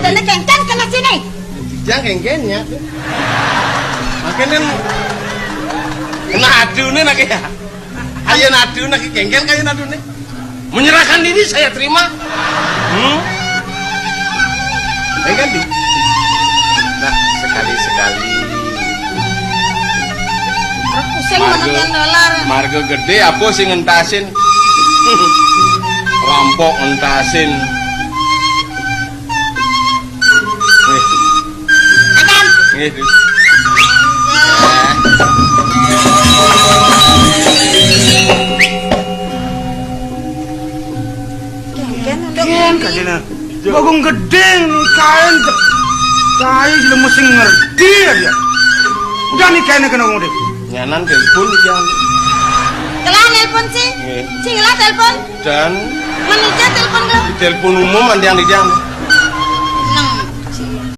Dene kengken kena sini. Dijang kengkennya. Makanya kena adune nak ya. Ayo nadu nak kengken kayak nadune. Menyerahkan diri saya terima. Ganti. Nah, sekali-sekali. Pusing menekan dolar. Marga gede apa sih ngentasin? Rampok ngentasin. Akan. Gitu. Kayaknya bagong gede nih kain jadi mesti ngerti aja udah nih kayaknya kena ngomong deh Nyanan telepon yang Kelah nelpon sih. Sing lah telepon. dan Manusia telepon lo. telepon umum yang dijang